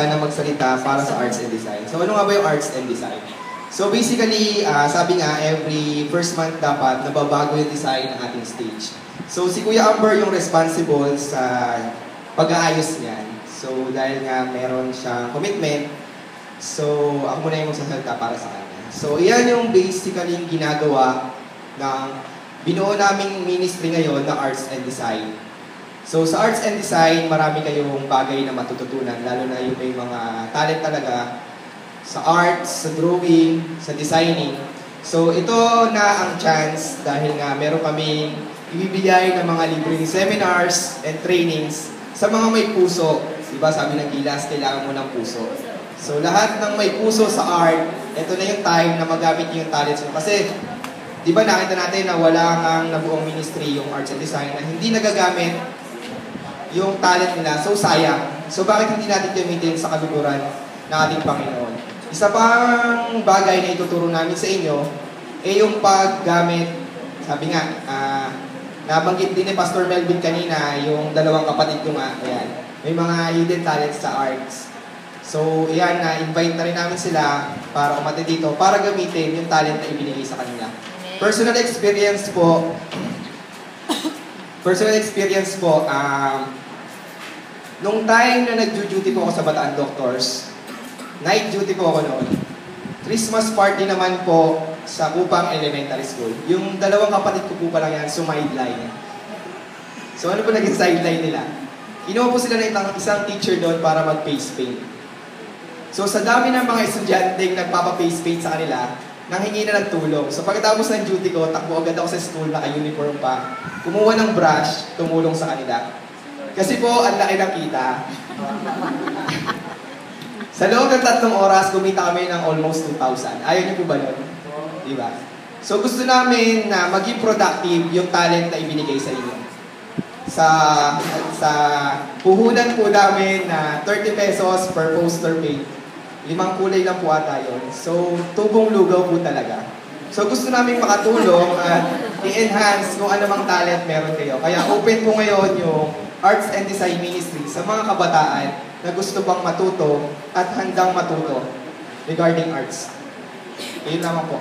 na magsalita para sa arts and design. So ano nga ba yung arts and design? So basically, sabi nga, every first month dapat nababago yung design ng ating stage. So si Kuya Amber yung responsible sa pag-aayos niyan. So dahil nga meron siyang commitment, so ako muna yung magsasalita para sa kanya. So iyan yung basically yung ginagawa ng binuo naming ministry ngayon na arts and design. So sa arts and design, marami kayong bagay na matututunan, lalo na yung may mga talent talaga sa arts, sa drawing, sa designing. So ito na ang chance dahil nga meron kaming ibibigay ng mga libreng seminars and trainings sa mga may puso. Diba sabi ng Gilas, kailangan mo ng puso. So lahat ng may puso sa art, ito na yung time na magamit yung talents mo. Kasi diba nakita natin na wala ngang nabuong ministry yung arts and design na hindi nagagamit yung talent nila. So sayang. So bakit hindi natin gamitin sa kaluguran ng ating Panginoon? Isa pang bagay na ituturo namin sa inyo ay yung paggamit, sabi nga, nabanggit din ni Pastor Melvin kanina, yung dalawang kapatid ko nga, ayan, may mga hidden talents sa arts. So, ayan, na-invite na rin namin sila para umati dito, para gamitin yung talent na ibinigay sa kanila. Personal experience po, nung time na nag-duty po ako sa Bataan Doctors, night duty po ako noon. Christmas party naman po sa Kupang Elementary School. Yung dalawang kapatid ko po pa lang yan, sumideline. So ano po naging sideline nila? Kinuha po sila ng isang teacher doon para mag-face paint. So sa dami ng mga estudyanteng nagpapa-face paint sa kanila, nanghingi na ng tulong. So pagkatapos ng duty ko, takbo agad ako sa school, naka-uniform pa. Kumuha ng brush, tumulong sa kanila. Kasi po, ang laki ng kita. Sa loob ng 3 oras, kumita kami ng almost 2,000. Ayaw niyo po ba nun? Diba? So gusto namin na maging productive yung talent na ibinigay sa inyo. Sa puhunan po namin na 30 pesos per poster paint. 5 kulay lang po ata yun. So, tubong lugaw po talaga. So, gusto namin makatulong at i-enhance kung anumang talent meron kayo. Kaya open po ngayon yung Arts and Design Ministry sa mga kabataan na gusto pang matuto at handang matuto regarding arts. Yun naman po.